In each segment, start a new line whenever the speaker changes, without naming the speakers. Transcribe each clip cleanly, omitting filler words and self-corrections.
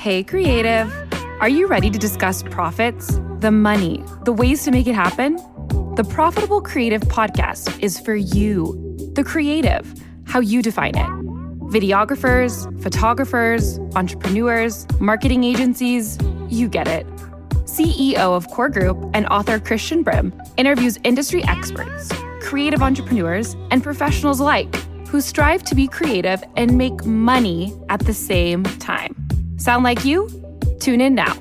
Hey, creative. Are you ready to discuss profits, the money, the ways to make it happen? The Profitable Creative Podcast is for you, the creative, how you define it. Videographers, photographers, entrepreneurs, marketing agencies, you get it. CEO of Core Group and author Christian Brim interviews industry experts, creative entrepreneurs, and professionals alike who strive to be creative and make money at the same time. Sound like you? Tune in now.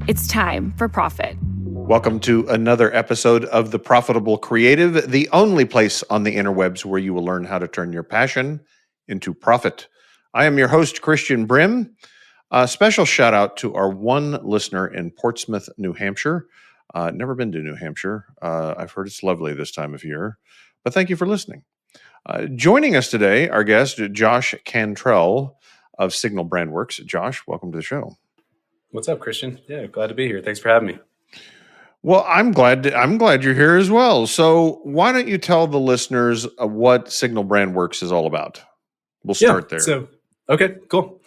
It's time for profit.
Welcome to another episode of The Profitable Creative, the only place on the interwebs where you will learn how to turn your passion into profit. I am your host, Christian Brim. A special shout out to our one listener in Portsmouth, New Hampshire. Never been to New Hampshire. I've heard it's lovely this time of year, but thank you for listening. Joining us today, our guest, Josh Cantrell of Signal Brand Works. Josh, welcome to the show.
What's up, Christian? Yeah, glad to be here. Thanks for having me.
Well, I'm glad you're here as well. So why don't you tell the listeners what Signal Brand Works is all about? We'll start there.
Okay, cool.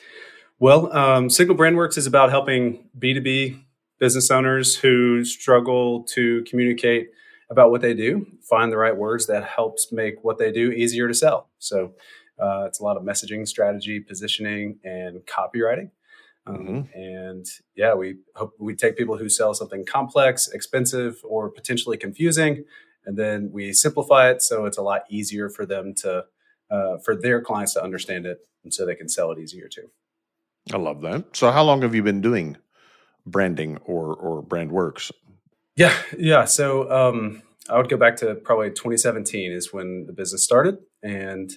Well, Signal Brand Works is about helping B2B business owners who struggle to communicate about what they do, find the right words that helps make what they do easier to sell. So it's a lot of messaging, strategy, positioning, and copywriting. And yeah, we take people who sell something complex, expensive, or potentially confusing, and then we simplify it so it's a lot easier for them to, for their clients to understand it, and so they can sell it easier too.
I love that. So how long have you been doing branding or brand works?
Yeah. So I would go back to probably 2017 is when the business started, and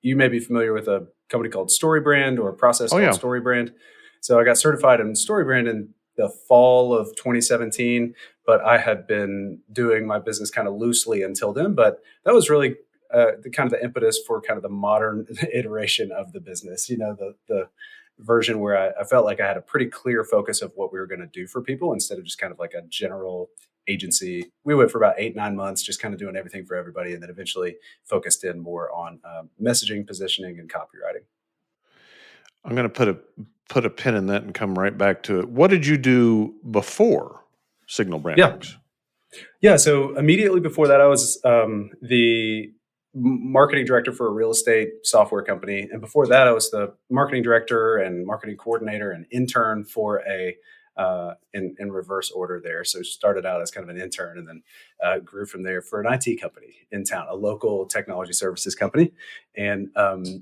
you may be familiar with a company called StoryBrand or a process called StoryBrand. So I got certified in StoryBrand in the fall of 2017, but I had been doing my business kind of loosely until then. But that was really the impetus for kind of the modern iteration of the business. You know, the version where I felt like I had a pretty clear focus of what we were going to do for people instead of just kind of like a general agency. We went for about 8-9 months, just kind of doing everything for everybody, and then eventually focused in more on messaging, positioning, and copywriting.
I'm going to put a pin in that and come right back to it. What did you do before Signal Brand Works?
Yeah. So immediately before that, I was the marketing director for a real estate software company, and before that, I was the marketing director and marketing coordinator and intern for in reverse order there. So started out as kind of an intern and then grew from there for an IT company in town, a local technology services company, and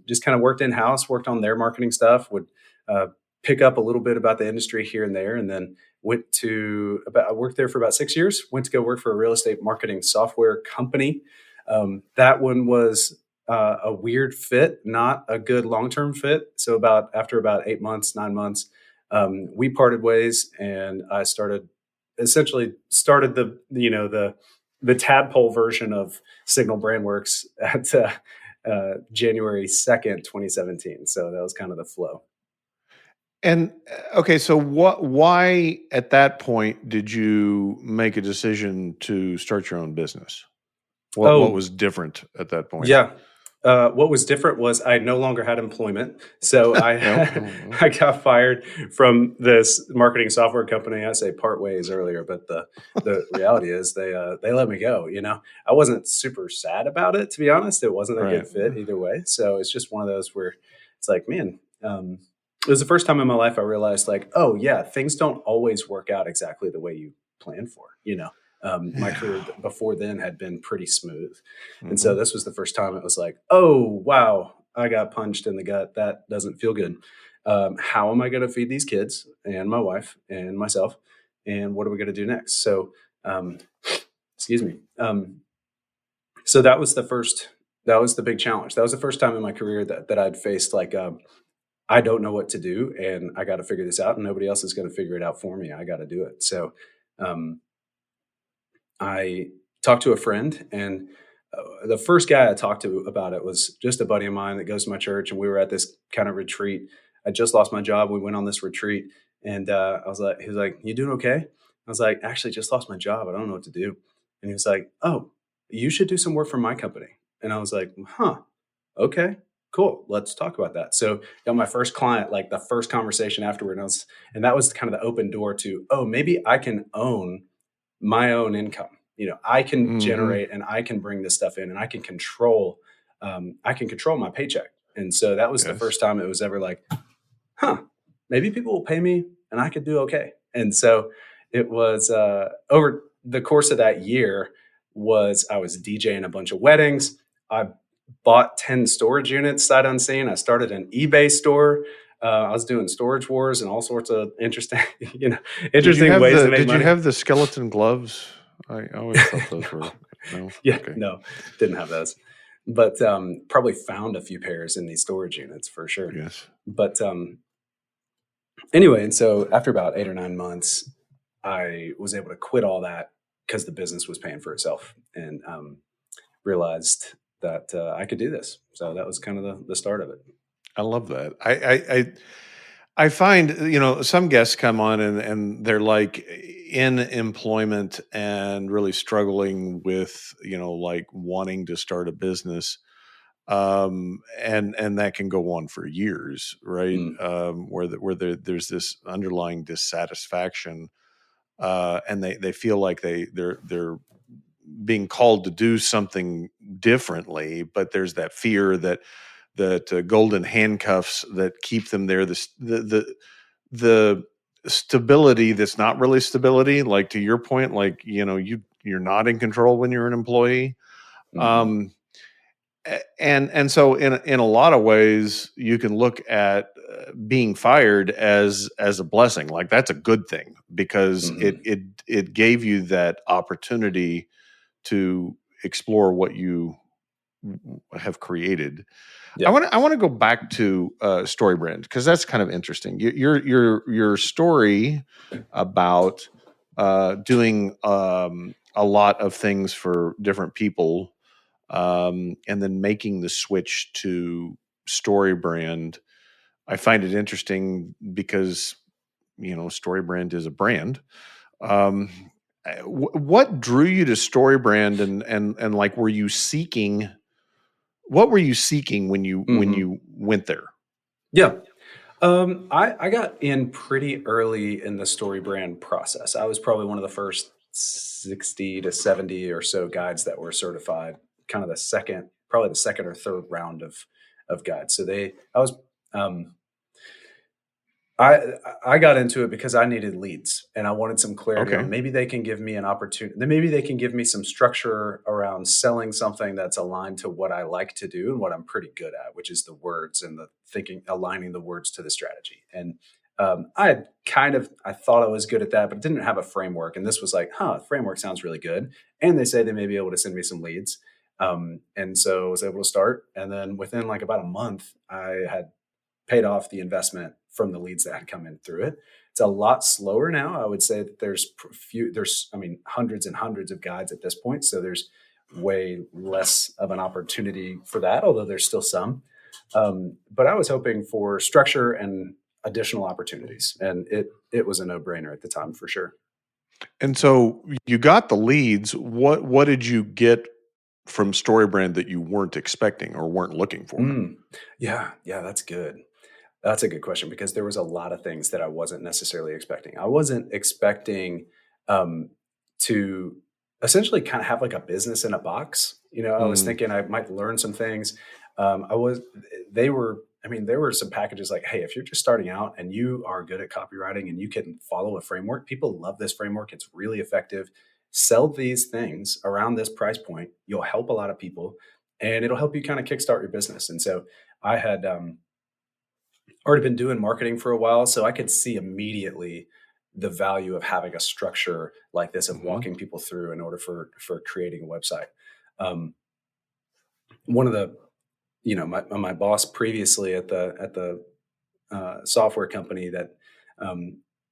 just kind of worked in-house, worked on their marketing stuff, would pick up a little bit about the industry here and there, and then I worked there for about 6 years, went to go work for a real estate marketing software company. That one was a weird fit, not a good long-term fit. So after about 9 months, we parted ways, and I started the tadpole version of Signal Brand Works at January 2nd, 2017. So that was kind of the flow.
And okay, so why at that point did you make a decision to start your own business? What was different at that point?
Yeah. What was different was I no longer had employment. So I got fired from this marketing software company. I say part ways earlier, but the reality is they let me go. You know, I wasn't super sad about it, to be honest. It wasn't a good fit either way. So it's just one of those where it's like, man, it was the first time in my life I realized, like, oh yeah, things don't always work out exactly the way you plan for, you know. My career before then had been pretty smooth. And so this was the first time it was like, oh, wow, I got punched in the gut. That doesn't feel good. How am I going to feed these kids and my wife and myself? And what are we going to do next? So, excuse me. So that was the big challenge. That was the first time in my career that I'd faced like, I don't know what to do, and I got to figure this out, and nobody else is going to figure it out for me. I got to do it. So, I talked to a friend, and the first guy I talked to about it was just a buddy of mine that goes to my church, and we were at this kind of retreat. I just lost my job. We went on this retreat, and he was like, "You doing okay?" I was like, "Actually, just lost my job. I don't know what to do." And he was like, "Oh, you should do some work for my company." And I was like, "Huh, okay." cool, let's talk about that. So got my first client, like the first conversation afterward, and that was kind of the open door to, oh, maybe I can own my own income. I can
Hmm.
generate and I can bring this stuff in and I can control my paycheck. And so that was the
Yes.
first time it was ever like, huh, maybe people will pay me and I could do okay. And so it was over the course of that year was I was DJing a bunch of weddings. I bought 10 storage units sight unseen. I started an eBay store. I was doing storage wars and all sorts of interesting, interesting ways to make
Did you
money.
have the skeleton gloves? I always thought those were no.
Yeah,
Okay.
no, didn't have those, but probably found a few pairs in these storage units for sure.
Yes.
But anyway, and so after about 8 or 9 months, I was able to quit all that because the business was paying for itself, and realized that I could do this. So that was kind of the start of it.
I love that. I find, some guests come on and they're like in employment and really struggling with, like wanting to start a business. And that can go on for years, right?
Mm,
There's this underlying dissatisfaction, and they feel like they're being called to do something differently, but there's that fear that golden handcuffs that keep them there. The stability that's not really stability, like to your point, like you're not in control when you're an employee.
mhm.
Um, and so in a lot of ways, you can look at being fired as a blessing. Like that's a good thing because it
Mhm.
it it gave you that opportunity to explore what you have created. I
Yeah.
want to I want to go back to StoryBrand because that's kind of interesting. Your story about doing a lot of things for different people, and then making the switch to StoryBrand. I find it interesting because StoryBrand is a brand. Um, what drew you to StoryBrand, and like were you seeking? What were you seeking when
Mhm.
you went there?
Yeah. I got in pretty early in the story brand process. I was probably one of the first 60 to 70 or so guides that were certified, kind of probably the second or third round of guides. So I was, um, I I got into it because I needed leads and I wanted some clarity
Okay.
on maybe they can give me an opportunity. Maybe they can give me some structure around selling something that's aligned to what I like to do and what I'm pretty good at, which is the words and the thinking, aligning the words to the strategy. And I thought I was good at that, but didn't have a framework. And this was like, framework sounds really good. And they say they may be able to send me some leads. And so I was able to start. And then within like about a month, I had paid off the investment from the leads that had come in through it. It's a lot slower now. I would say that hundreds and hundreds of guides at this point. So there's way less of an opportunity for that, although there's still some. But I was hoping for structure and additional opportunities. And it was a no brainer at the time for sure.
And so you got the leads. What did you get from StoryBrand that you weren't expecting or weren't looking for?
Mm. Yeah, that's good. That's a good question because there was a lot of things that I wasn't necessarily expecting. I wasn't expecting um, to essentially kind of have like a business in a box. I was
Mm,
thinking I might learn some things. I was, they were, I mean, there were some packages like, hey, if you're just starting out and you are good at copywriting and you can follow a framework, people love this framework. It's really effective. Sell these things around this price point. You'll help a lot of people and it'll help you kind of kickstart your business. And so I had, already been doing marketing for a while, so I could see immediately the value of having a structure like this of
mhm.
walking people through in order for creating a website. Um, One of the my boss previously at the software company that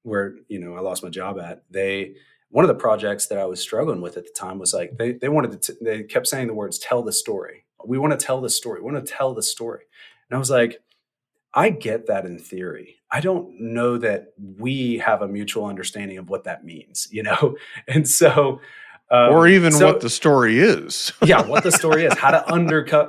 where I lost my job at, they one of the projects that I was struggling with at the time was like they kept saying the words tell the story. We want to tell the story. We want to tell the story. And I was like, I get that in theory. I don't know that we have a mutual understanding of what that means. And so
Or even what the story is.
Yeah, what the story is, how to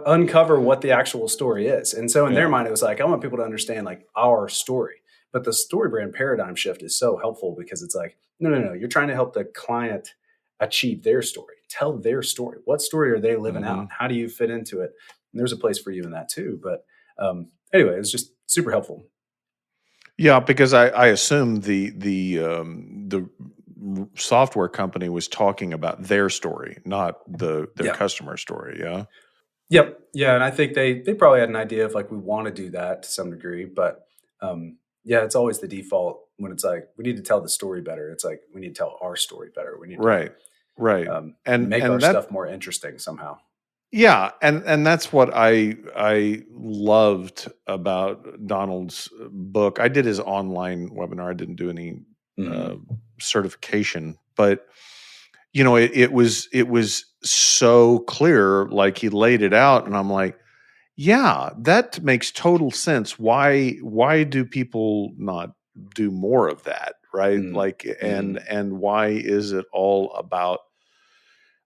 uncover what the actual story is. And so in their mind, it was like, I want people to understand like our story. But the StoryBrand paradigm shift is so helpful because it's like, no. You're trying to help the client achieve their story, tell their story. What story are they living out? How do you fit into it? And there's a place for you in that too. But anyway, it's just super helpful.
Yeah, because I assume the software company was talking about their story, not their customer story. Yeah.
Yep. Yeah. And I think they probably had an idea of like, we want to do that to some degree, but yeah, it's always the default when it's like, we need to tell the story better. It's like, we need to tell our story better. We need to
and
make our stuff more interesting somehow.
Yeah. And that's what I loved about Donald's book. I did his online webinar. I didn't do any certification, but it was so clear, like he laid it out, and I'm like, yeah, that makes total sense. Why do people not do more of that, right? Like, and why is it all about?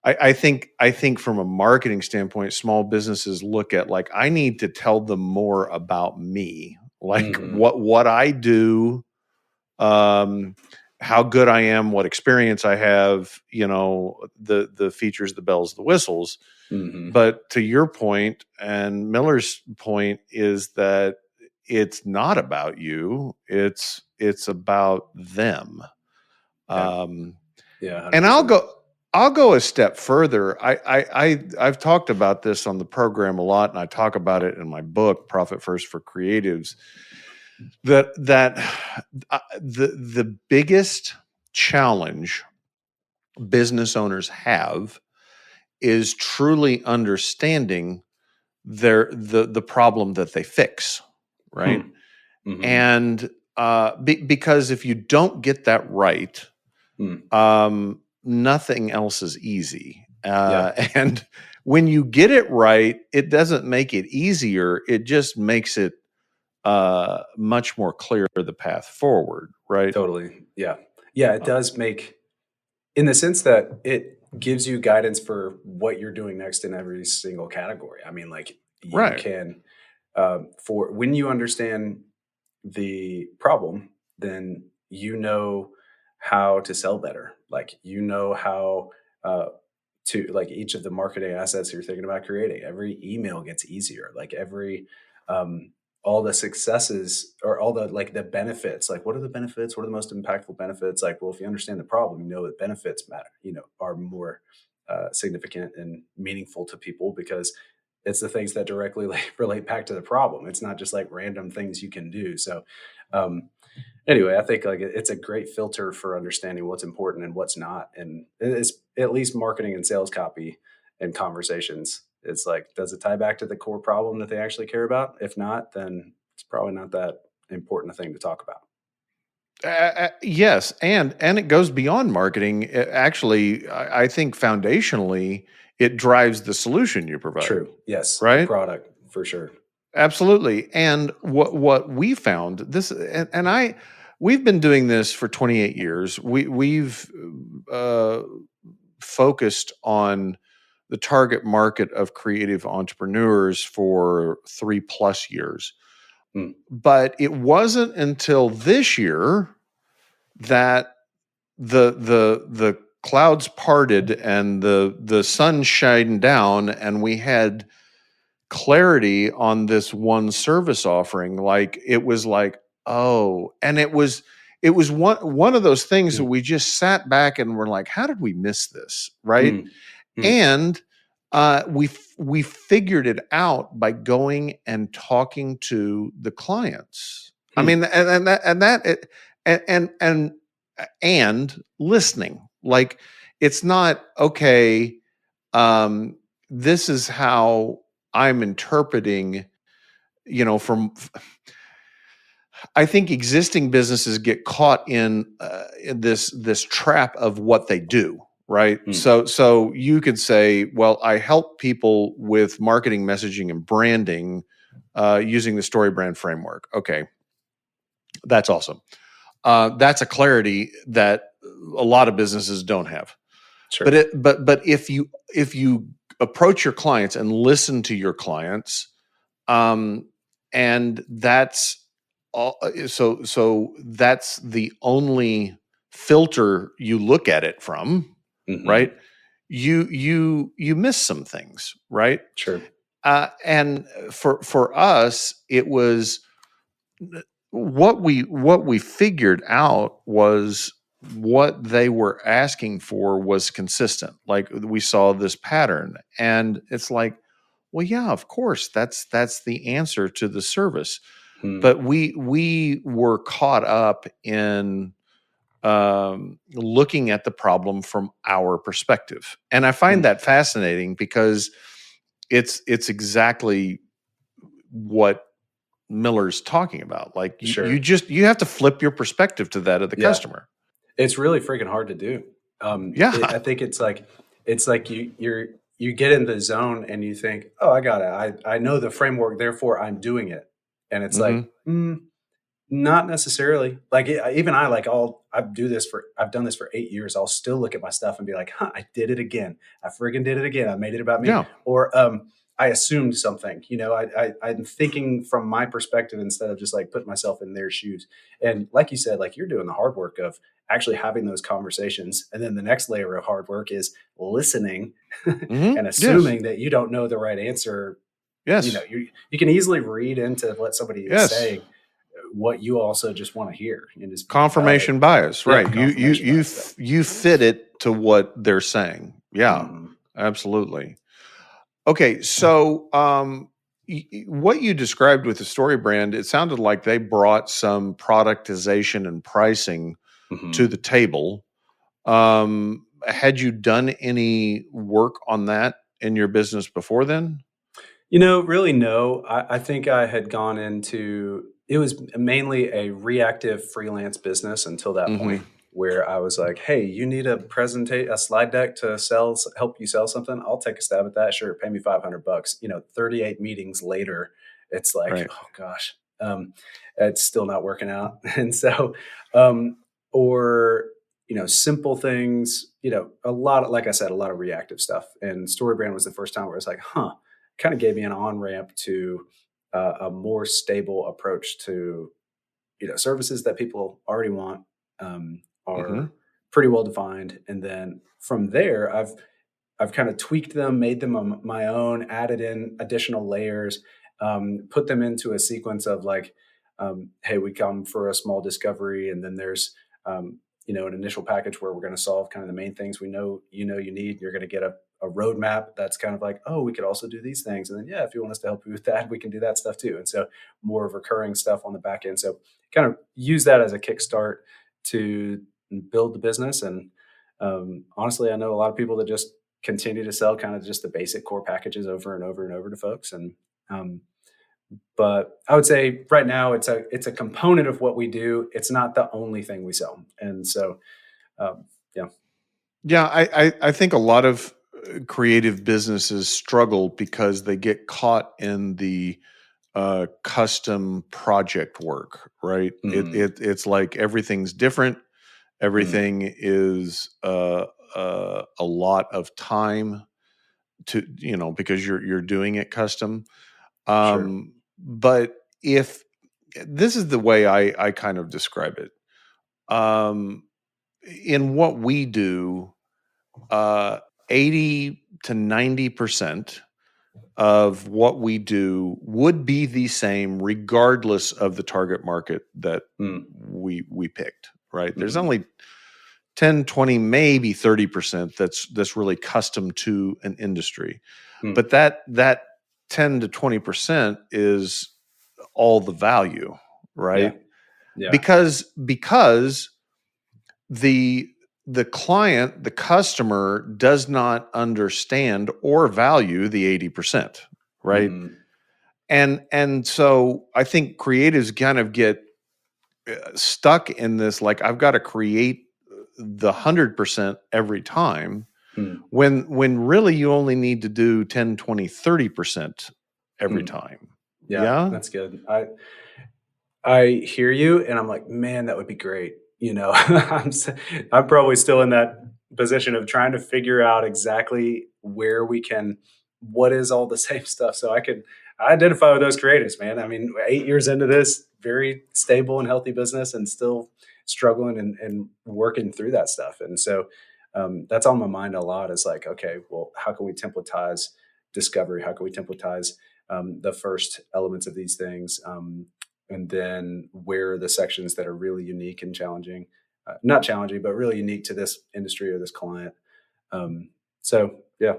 I think from a marketing standpoint, small businesses look at like, I need to tell them more about me, like what I do, how good I am, what experience I have, the features, the bells, the whistles. But to your point and Miller's point is that it's not about you. It's about them. And I'll go a step further. I've talked about this on the program a lot, and I talk about it in my book, Profit First for Creatives. That the biggest challenge business owners have is truly understanding the problem that they fix, right? And because if you don't get that right, nothing else is easy. And when you get it right, it doesn't make it easier. It just makes it much more clear the path forward, right?
Totally. Yeah. Yeah, it does make, in the sense that it gives you guidance for what you're doing next in every single category. I mean, like you can, for when you understand the problem, then you know how to sell better. Like, how to, like, each of the marketing assets you're thinking about creating, every email gets easier. Like all the successes, or all the, like, the benefits, like what are the benefits? What are the most impactful benefits? Like, well, if you understand the problem, that benefits matter, are more significant and meaningful to people because it's the things that directly relate back to the problem. It's not just like random things you can do. So anyway, I think like it's a great filter for understanding what's important and what's not. And it's at least marketing and sales copy and conversations. It's like, does it tie back to the core problem that they actually care about? If not, then it's probably not that important a thing to talk about.
Yes. And it goes beyond marketing. Actually, I think foundationally, it drives the solution you provide.
True. Yes.
Right.
The product, for sure.
Absolutely. And what we found this, we've been doing this for 28 years. We've focused on the target market of creative entrepreneurs for 3+ years. But it wasn't until this year that the clouds parted and the sun shined down, and we had clarity on this one service offering. Like, it was like, oh, and it was one of those things that we just sat back and were like, how did we miss this? Right. And we figured it out by going and talking to the clients. I mean, and listening. Like, it's not okay. This is how I'm interpreting, I think existing businesses get caught in this trap of what they do, right? So you could say, well, I help people with marketing, messaging, and branding using the StoryBrand framework. Okay, that's awesome. That's a clarity that a lot of businesses don't have.
Sure.
But if you approach your clients and listen to your clients, and that's all, so that's the only filter you look at it from, right? You miss some things, right?
Sure.
And for us, it was what we figured out was what they were asking for was consistent. Like we saw this pattern, and it's like, well, yeah, of course, that's the answer to the service. But we were caught up in looking at the problem from our perspective, and I find that fascinating because it's exactly what Miller's talking about. Like
Sure.
you have to flip your perspective to that of the customer.
It's really freaking hard to do. I think it's like you get in the zone and you think, oh, I got it. I know the framework, therefore I'm doing it. And it's like, not necessarily. Like even I've done this for 8 years. I'll still look at my stuff and be like, I did it again. I friggin' did it again. I made it about me.
Yeah.
Or I assumed something, I'm thinking from my perspective instead of just like putting myself in their shoes. And like you said, like you're doing the hard work of actually having those conversations. And then the next layer of hard work is listening and assuming that you don't know the right answer.
Yes.
You can easily read into what somebody is saying, what you also just want to hear. And just
confirmation bias, right? You fit it to what they're saying. Yeah, absolutely. Okay, so what you described with the StoryBrand, it sounded like they brought some productization and pricing to the table. Had you done any work on that in your business before then?
Really, no. I think I had gone into, it was mainly a reactive freelance business until that point, where I was like, hey, you need a slide deck to help you sell something. I'll take a stab at that. Sure. Pay me $500. 38 meetings later, it's like, oh gosh, it's still not working out. And so, simple things, a lot of, like I said, a lot of reactive stuff. And StoryBrand was the first time where it's like, kind of gave me an on-ramp to a more stable approach to, services that people already want, are pretty well defined. And then from there, I've kind of tweaked them, made them my own, added in additional layers, put them into a sequence of like, hey, we come for a small discovery, and then there's, an initial package where we're going to solve kind of the main things we know you need. You're going to get a roadmap that's kind of like, oh, we could also do these things. And then, if you want us to help you with that, we can do that stuff too. And so more of recurring stuff on the back end. So kind of use that as a kickstart to build the business. And honestly, I know a lot of people that just continue to sell kind of just the basic core packages over and over and over to folks. And but I would say right now it's a component of what we do. It's not the only thing we sell. And so,
I think a lot of creative businesses struggle because they get caught in the custom project work, right? It's like everything's different. Everything is a lot of time to, because you're doing it custom.
Sure.
But if this is the way I kind of describe it, in what we do, 80 to 90% of what we do would be the same regardless of the target market that we picked, right? There's only 10, 20, maybe 30% that's really custom to an industry. But that 10 to 20% is all the value, right?
Yeah.
Because the client, the customer does not understand or value the 80%, right? And so I think creatives kind of get stuck in this, like, I've got to create the 100% every time, when really you only need to do 10, 20, 30% every time.
Yeah, that's good. I hear you, and I'm like, man, that would be great. I'm probably still in that position of trying to figure out exactly where we can, what is all the same stuff. So I identify with those creatives, man. I mean, 8 years into this, very stable and healthy business, and still struggling and working through that stuff. And so that's on my mind a lot, is like, okay, well, how can we templatize discovery? How can we templatize the first elements of these things? And then where are the sections that are really unique and challenging, not challenging, but really unique to this industry or this client. So yeah,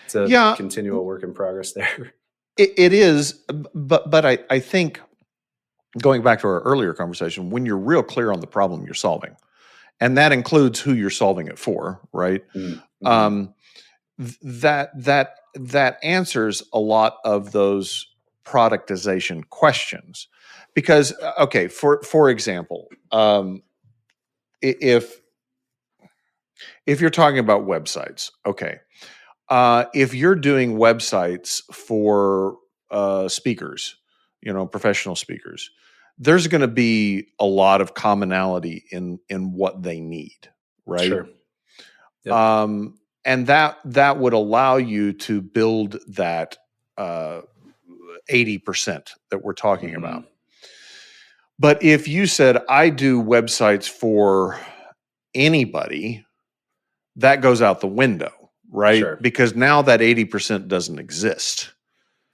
it's a continual work in progress there.
It is, but I think, going back to our earlier conversation, when you're real clear on the problem you're solving, and that includes who you're solving it for, right? Mm-hmm. That answers a lot of those productization questions. Because, okay, for example, if you're talking about websites, okay, if you're doing websites for speakers, professional speakers, there's going to be a lot of commonality in what they need, right?
Sure. Yep.
And that would allow you to build that 80% that we're talking
Mm-hmm.
about. But if you said, I do websites for anybody, that goes out the window, right?
Sure.
Because now that 80% doesn't exist.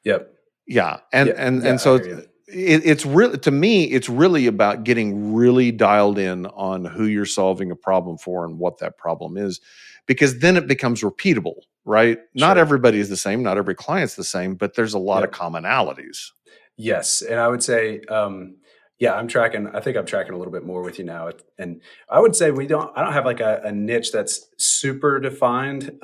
Yep.
Yeah. And so it's really, to me, it's really about getting really dialed in on who you're solving a problem for and what that problem is, because then it becomes repeatable, right? Sure. Not everybody is the same. Not every client's the same, but there's a lot of commonalities.
Yes. And I would say, I think I'm tracking a little bit more with you now. And I would say I don't have like a niche that's super defined.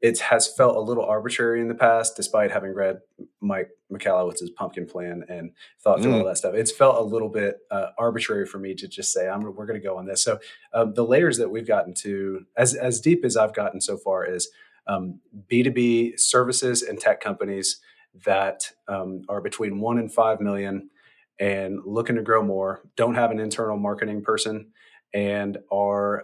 It has felt a little arbitrary in the past, despite having read Mike McAllowitz's Pumpkin Plan and thought through all that stuff. It's felt a little bit arbitrary for me to just say, we're going to go on this. So the layers that we've gotten to, as deep as I've gotten so far, is B2B services and tech companies that are between 1 and 5 million and looking to grow more, don't have an internal marketing person, and are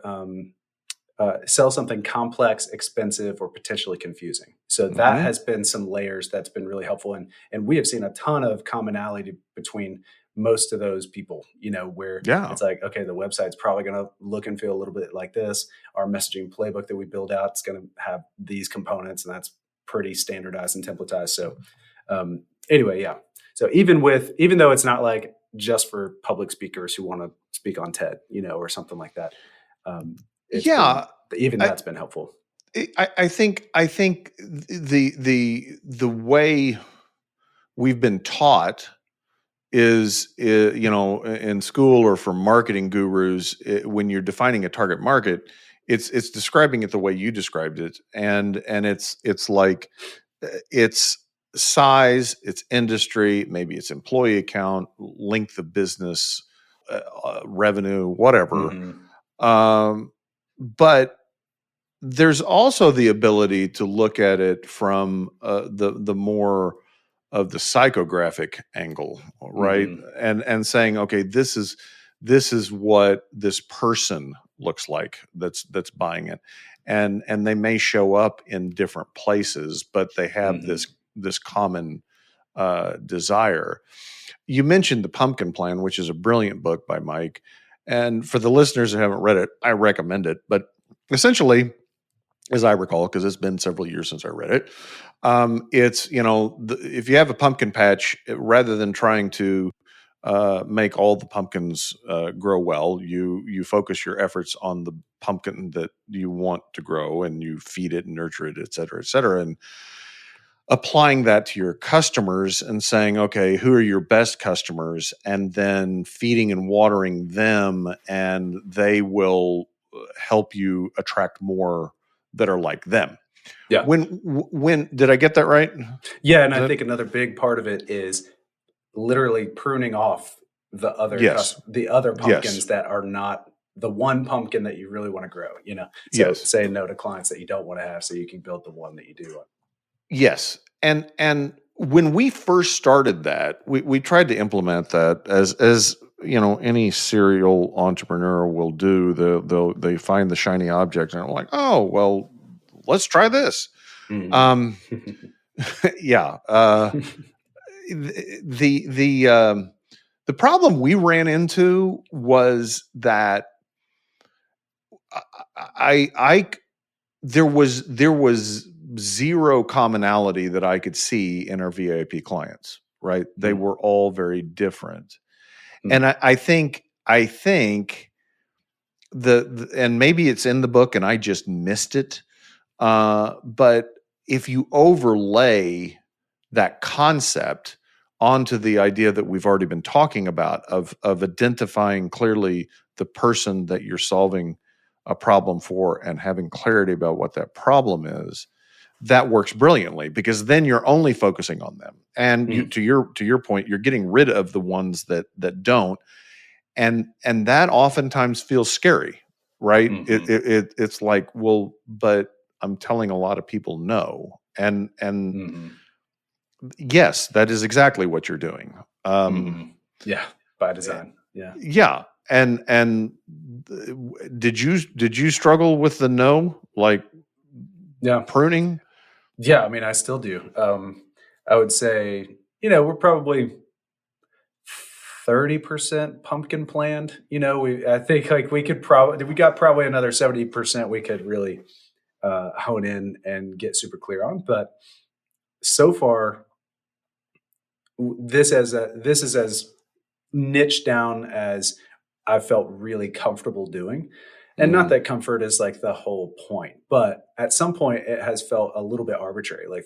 sell something complex, expensive, or potentially confusing. So that has been some layers that's been really helpful. And we have seen a ton of commonality between most of those people, where it's like, okay, the website's probably going to look and feel a little bit like this. Our messaging playbook that we build out is going to have these components, and that's pretty standardized and templatized. So anyway, yeah. So even though it's not like just for public speakers who want to speak on TED, or something like that. That's been helpful.
I think the way we've been taught is, in school or from marketing gurus, when you're defining a target market, it's describing it the way you described it, and it's like it's size, it's industry, maybe it's employee account, length of business, revenue, whatever. Mm-hmm. But there's also the ability to look at it from the more of the psychographic angle, right? Mm-hmm. And saying, okay, this is what this person looks like that's buying it, and they may show up in different places, but they have this common desire. You mentioned the Pumpkin Plan, which is a brilliant book by Mike. And for the listeners who haven't read it, I recommend it. But essentially, as I recall, because it's been several years since I read it, it's, if you have a pumpkin patch, rather than trying to make all the pumpkins grow well, you focus your efforts on the pumpkin that you want to grow, and you feed it and nurture it, et cetera, and applying that to your customers and saying, okay, who are your best customers? And then feeding and watering them, and they will help you attract more that are like them.
Yeah.
When did I get that right?
Yeah. And I think another big part of it is literally pruning off the other, the other pumpkins that are not the one pumpkin that you really want to grow, So saying no to clients that you don't want to have, so you can build the one that you do want.
Yes. And when we first started that, we tried to implement that as any serial entrepreneur will do. They find the shiny object and are like, oh, well, let's try this.
Mhm.
Um, yeah. The problem we ran into was that there was zero commonality that I could see in our VIP clients. Right? They were all very different, and I think and maybe it's in the book and I just missed it. But if you overlay that concept onto the idea that we've already been talking about of identifying clearly the person that you're solving a problem for and having clarity about what that problem is, that works brilliantly, because then you're only focusing on them. And you, to your point, you're getting rid of the ones that don't. And that oftentimes feels scary, right? It's like, well, but I'm telling a lot of people no. And yes, that is exactly what you're doing.
Yeah, by design. Yeah.
Yeah. And did you struggle with the no, like pruning?
Yeah, I mean, I still do. I would say, we're probably 30% pumpkin planned. I think like we got probably another 70% we could really hone in and get super clear on. But so far, this is as niche down as I felt really comfortable doing. And not that comfort is like the whole point, but at some point it has felt a little bit arbitrary, like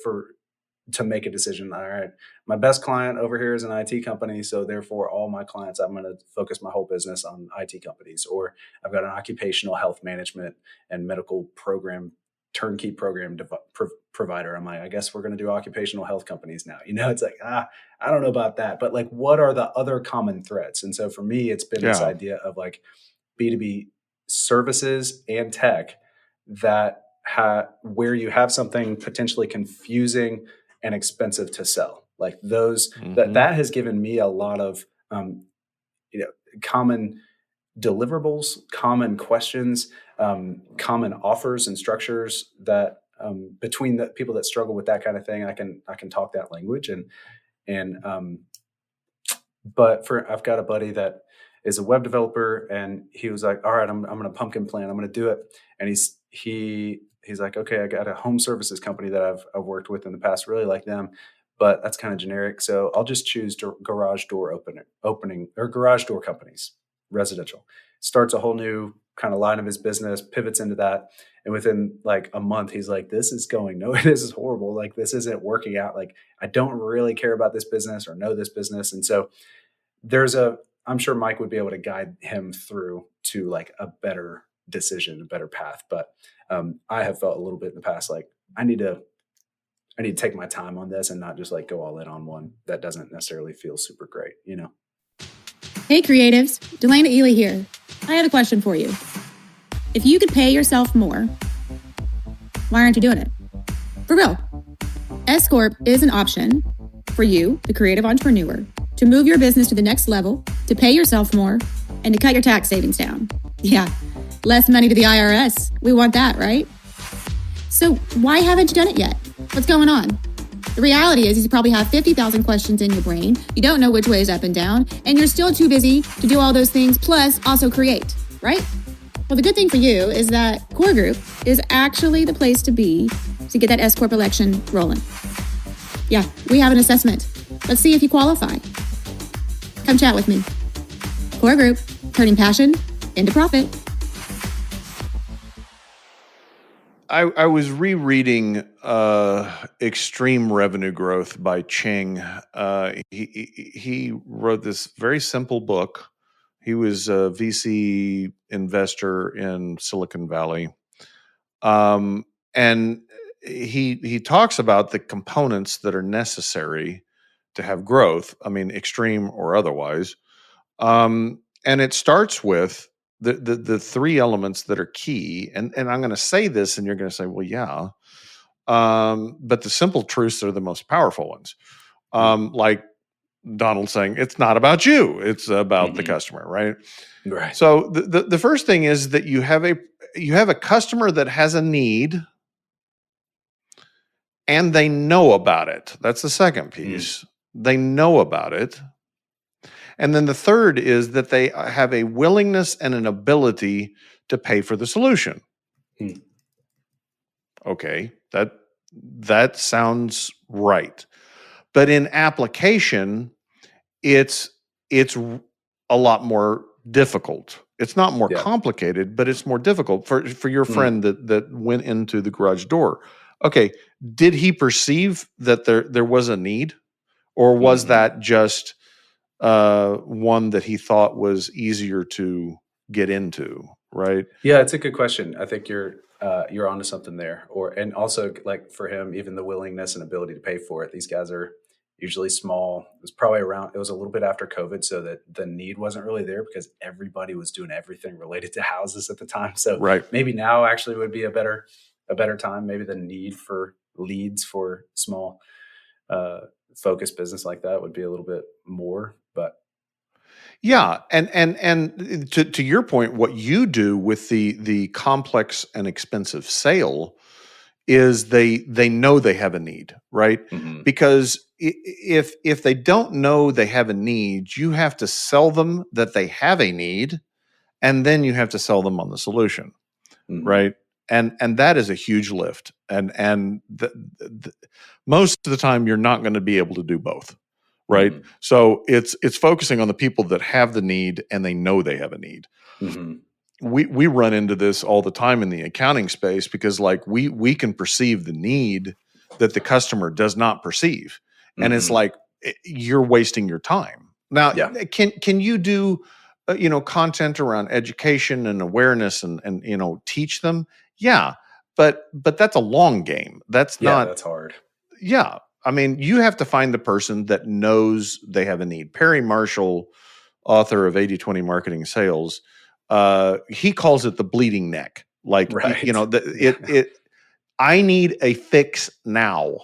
to make a decision. All right, my best client over here is an IT company, so therefore all my clients, I'm going to focus my whole business on IT companies. Or I've got an occupational health management and medical program, turnkey program provider. I'm like, I guess we're going to do occupational health companies now. It's like, I don't know about that, but like, what are the other common threads? And so for me, it's been this idea of like B2B services and tech that where you have something potentially confusing and expensive to sell. Like those, that has given me a lot of, common deliverables, common questions, common offers and structures that between the people that struggle with that kind of thing, I can talk that language. But I've got a buddy that is a web developer, and he was like, all right, I'm going to pumpkin plan. I'm going to do it. And he's like, okay, I got a home services company that I've worked with in the past, really like them, but that's kind of generic. So I'll just choose garage door opening or garage door companies, residential. Starts a whole new kind of line of his business, pivots into that. And within like a month, he's like, this is going nowhere. This is horrible. Like, this isn't working out. Like, I don't really care about this business or know this business. And so I'm sure Mike would be able to guide him through to like a better decision, a better path. But I have felt a little bit in the past, like I need to take my time on this and not just like go all in on one that doesn't necessarily feel super great,
Hey creatives, Delana Ely here. I have a question for you. If you could pay yourself more, why aren't you doing it? For real. S Corp is an option for you, the creative entrepreneur, to move your business to the next level, to pay yourself more, and to cut your tax savings down. Yeah, less money to the IRS. We want that, right? So why haven't you done it yet? What's going on? The reality is you probably have 50,000 questions in your brain. You don't know which way is up and down, and you're still too busy to do all those things, plus also create, right? Well, the good thing for you is that Core Group is actually the place to be to get that S Corp election rolling. Yeah, we have an assessment. Let's see if you qualify. Come chat with me. Core Group, turning passion into profit.
I was rereading Extreme Revenue Growth by Ching. He wrote this very simple book. He was a VC investor in Silicon Valley. And he talks about the components that are necessary to have growth, I mean, extreme or otherwise. And it starts with the three elements that are key. And I'm going to say this, and you're going to say, well, yeah. But the simple truths are the most powerful ones. Like Donald saying, it's not about you, it's about the customer, right?
Right.
So the first thing is that you have a customer that has a need and they know about it. That's the second piece. They know about it. And then the third is that they have a willingness and an ability to pay for the solution. Okay, that sounds right. But in application, it's a lot more difficult. It's not more complicated, but it's more difficult for your friend that went into the garage door. Okay, did he perceive that there was a need, or was that just one that he thought was easier to get into? Right?
Yeah, it's a good question. I think you're onto something there. And also, like, for him, even the willingness and ability to pay for it. These guys are usually small. It was probably it was a little bit after COVID, so that the need wasn't really there because everybody was doing everything related to houses at the time. So maybe now actually would be a better time. Maybe the need for leads for small focused business like that would be a little bit more, but
yeah, and to your point, what you do with the complex and expensive sale is they know they have a need, right? Because if they don't know they have a need, you have to sell them that they have a need, and then you have to sell them on the solution, right? And that is a huge lift, and most of the time you're not going to be able to do both, right? So it's focusing on the people that have the need and they know they have a need. We run into this all the time in the accounting space because, like, we can perceive the need that the customer does not perceive, and it's like you're wasting your time. Now, can you do content around education and awareness and teach them? Yeah, but that's a long game. That's
hard.
Yeah, I mean, you have to find the person that knows they have a need. Perry Marshall, author of 80/20 Marketing Sales, he calls it the bleeding neck. Like, I need a fix now,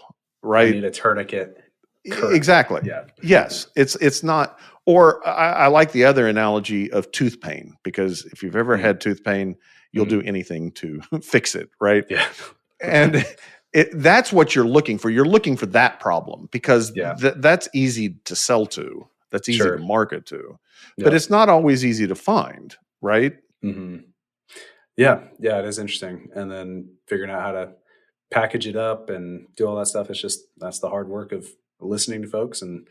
right?
I need a tourniquet.
Exactly.
Yeah.
Yes. It's not, or I like the other analogy of tooth pain, because if you've ever had tooth pain, you'll do anything to fix it, right?
Yeah.
And that's what you're looking for. You're looking for that problem because that's easy to sell to. That's easy to market to. But it's not always easy to find, right?
Yeah, it is interesting. And then figuring out how to package it up and do all that stuff. That's the hard work of listening to folks and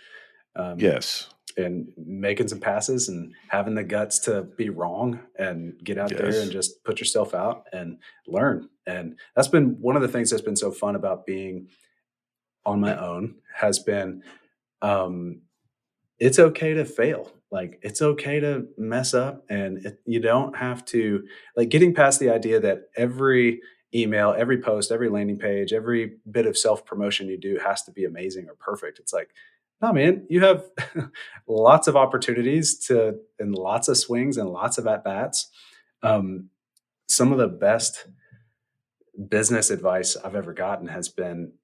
and making some passes and having the guts to be wrong and get out there and just put yourself out and learn. And that's been one of the things that's been so fun about being on my own has been, it's okay to fail. Like, it's okay to mess up, and you don't have to, like, getting past the idea that every email, every post, every landing page, every bit of self-promotion you do has to be amazing or perfect. It's like, no, man, you have lots of opportunities and lots of swings and lots of at-bats. Some of the best business advice I've ever gotten has been,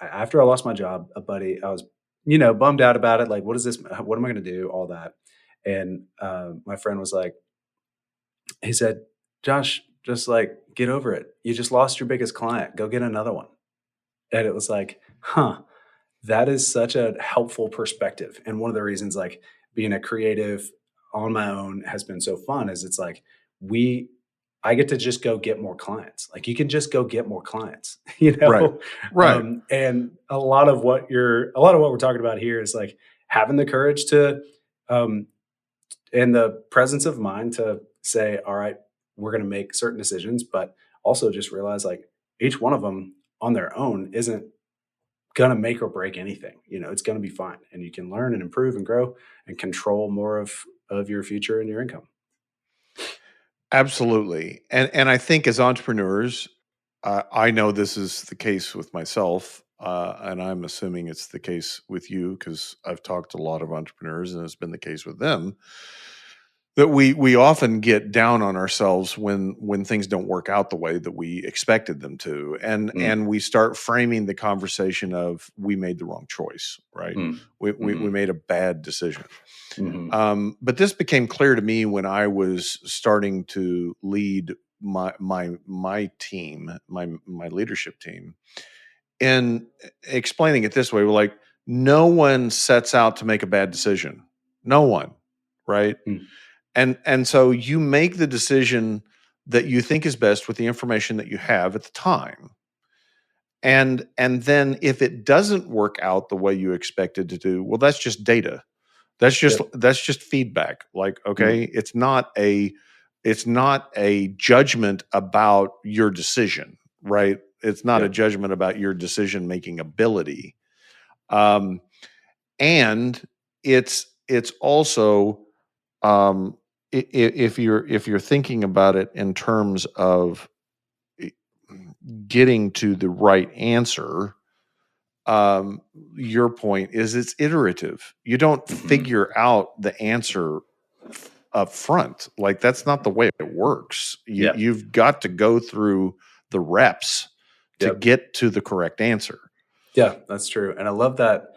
after I lost my job, a buddy, I was, bummed out about it. Like, what am I going to do? All that. And my friend was like, he said, Josh, just like, get over it. You just lost your biggest client. Go get another one. And it was like, that is such a helpful perspective. And one of the reasons, like, being a creative on my own has been so fun is it's like, I get to just go get more clients. Like, you can just go get more clients,
Right.
And a lot of what we're talking about here is like having the courage to, and the presence of mind to say, all right, we're going to make certain decisions, but also just realize, like, each one of them on their own isn't going to make or break anything. It's going to be fine, and you can learn and improve and grow and control more of your future and your income.
Absolutely. And I think as entrepreneurs, I know this is the case with myself, and I'm assuming it's the case with you because I've talked to a lot of entrepreneurs and it's been the case with them. that we often get down on ourselves when things don't work out the way that we expected them to, and we start framing the conversation of we made the wrong choice, right? We made a bad decision. But this became clear to me when I was starting to lead my team, my leadership team, and explaining it this way: we're like, no one sets out to make a bad decision, no one, right? And so you make the decision that you think is best with the information that you have at the time. And then if it doesn't work out the way you expected to do, well, that's just data. That's just feedback. Like, okay, it's not a judgment about your decision, right? It's not a judgment about your decision making ability. And it's also if you're thinking about it in terms of getting to the right answer, your point is it's iterative. You don't figure out the answer up front. Like, that's not the way it works. You've got to go through the reps to get to the correct answer.
Yeah, that's true. And I love that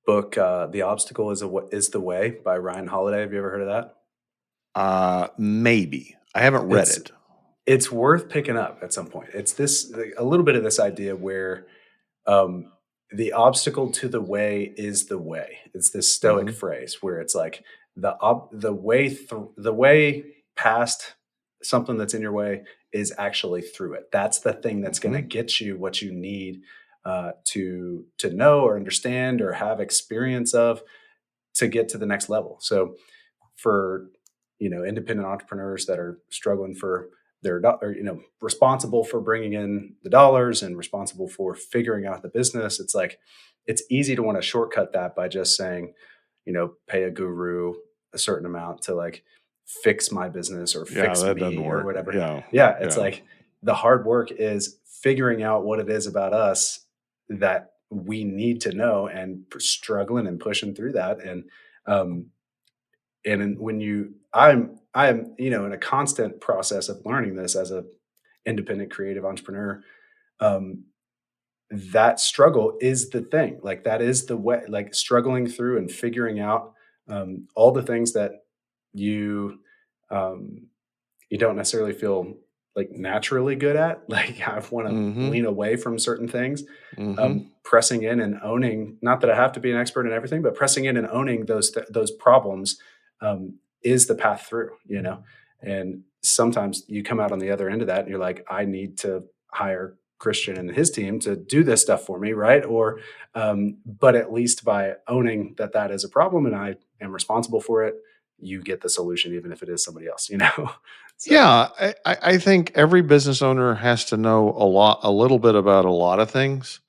book, The Obstacle is the Way by Ryan Holiday. Have you ever heard of that?
Maybe. I haven't read it.
It's worth picking up at some point. It's a little bit of this idea where the obstacle to the way is the way. It's this Stoic phrase where it's like the way past something that's in your way is actually through it. That's the thing that's going to get you what you need to know or understand or have experience of to get to the next level. So for independent entrepreneurs that are struggling for responsible for bringing in the dollars and responsible for figuring out the business, it's like, it's easy to want to shortcut that by just saying, pay a guru a certain amount to like fix my business or fix me or whatever. It's like the hard work is figuring out what it is about us that we need to know and struggling and pushing through that. And when I am, in a constant process of learning this as a independent creative entrepreneur. That struggle is the thing. Like, that is the way, like struggling through and figuring out all the things that you don't necessarily feel like naturally good at. Like, I want to lean away from certain things, pressing in and owning, not that I have to be an expert in everything, but pressing in and owning those problems is the path through, and sometimes you come out on the other end of that and you're like, I need to hire Christian and his team to do this stuff for me. Right. Or, but at least by owning that is a problem and I am responsible for it, you get the solution, even if it is somebody else, So.
Yeah. I think every business owner has to know a little bit about a lot of things.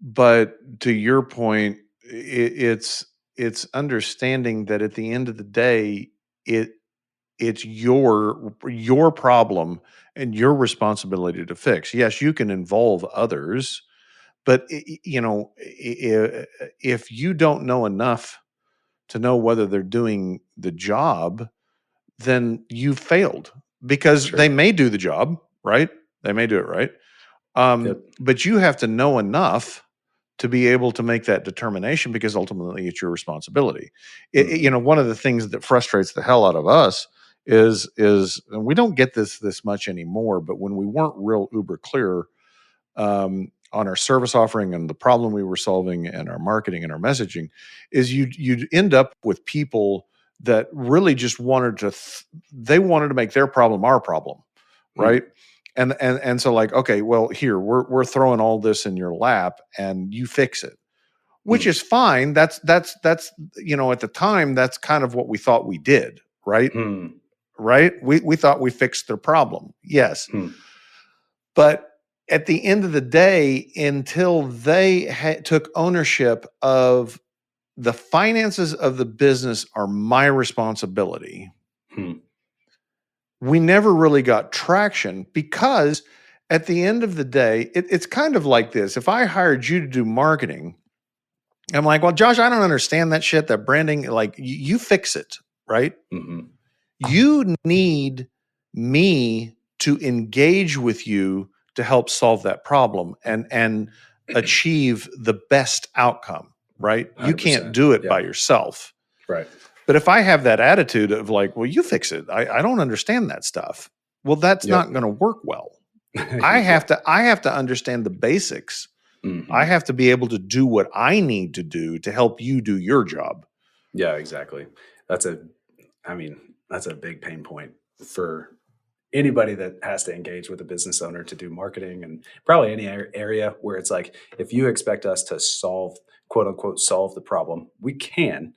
But to your point, it's understanding that at the end of the day, it's your problem and your responsibility to fix. Yes, you can involve others, but if you don't know enough to know whether they're doing the job, then you failed, because they may do the job, right? They may do it right. But you have to know enough to be able to make that determination, because ultimately it's your responsibility. One of the things that frustrates the hell out of us is, and we don't get this much anymore, but when we weren't real uber clear on our service offering and the problem we were solving and our marketing and our messaging, is you'd end up with people that really just wanted to make their problem our problem, right? And so, like, okay, well, here we're throwing all this in your lap and you fix it, which is fine. That's at the time, that's kind of what we thought we did, right? Right? We thought we fixed their problem. Yes. But at the end of the day, until they took ownership of the finances of the business are my responsibility, we never really got traction, because at the end of the day, it's kind of like this. If I hired you to do marketing, I'm like, well, Josh, I don't understand that shit, that branding, like, you fix it. right?
Mm-hmm.
You need me to engage with you to help solve that problem and achieve the best outcome, right? You can't
100%.
do it
Yeah.
by yourself.
Right.
But if I have that attitude of like, well, you fix it. I don't understand that stuff. Well, that's
Yep.
not going to work well. I have to understand the basics.
Mm-hmm.
I have to be able to do what I need to do to help you do your job.
Yeah, exactly. That's a big pain point for anybody that has to engage with a business owner to do marketing, and probably any area where it's like, if you expect us to solve, quote unquote, solve the problem, we can,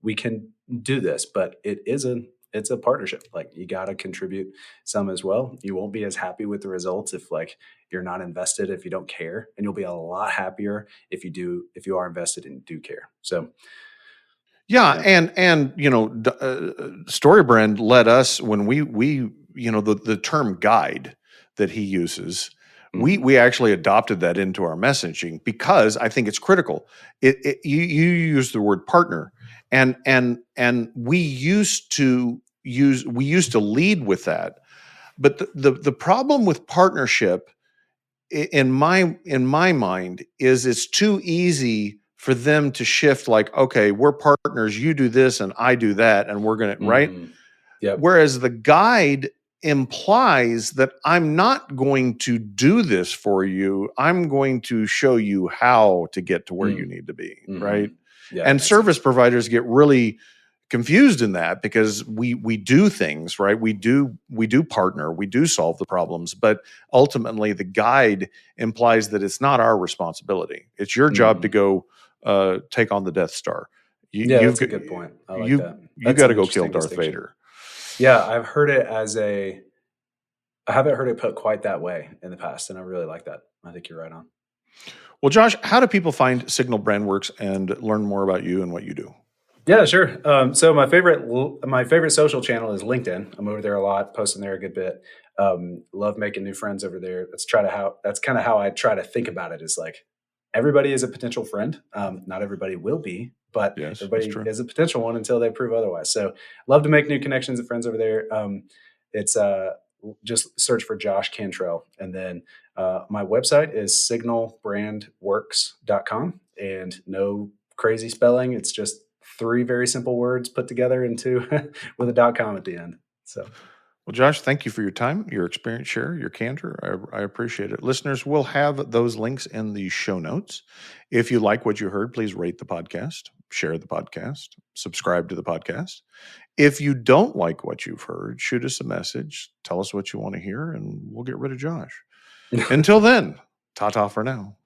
we can do this, but it's a partnership. Like, you got to contribute some as well. You won't be as happy with the results if like you're not invested, if you don't care, and you'll be a lot happier if you are invested and do care. So
Yeah, and StoryBrand let us, when we the term guide that he uses, we actually adopted that into our messaging because I think it's critical. You use the word partner, and we used to lead with that, but the problem with partnership in my mind is it's too easy for them to shift, like, okay, we're partners, you do this and I do that, and we're gonna right.
Yep.
Whereas the guide implies that I'm not going to do this for you, I'm going to show you how to get to where you need to be, right?
Yeah,
and service providers get really confused in that because we do things, right? We do partner, we do solve the problems, but ultimately the guide implies that it's not our responsibility. It's your job to go take on the Death Star.
That's a good point. I like that.
You got to go kill Darth Vader.
Yeah, I haven't heard it put quite that way in the past, and I really like that. I think you're right on.
Well, Josh, how do people find Signal Brand Works and learn more about you and what you do?
Yeah, sure. So my favorite social channel is LinkedIn. I'm over there a lot, posting there a good bit. Love making new friends over there. That's kind of how I try to think about it. Is like, everybody is a potential friend. Not everybody will be, but everybody is a potential one until they prove otherwise. So love to make new connections and friends over there. It's just search for Josh Cantrell. And then my website is signalbrandworks.com, and no crazy spelling. It's just 3 very simple words put together into with a .com at the end. So,
well, Josh, thank you for your time, your experience share, your candor. I appreciate it. Listeners, we'll have those links in the show notes. If you like what you heard, please rate the podcast, share the podcast, subscribe to the podcast. If you don't like what you've heard, shoot us a message, tell us what you want to hear, and we'll get rid of Josh. Until then, ta-ta for now.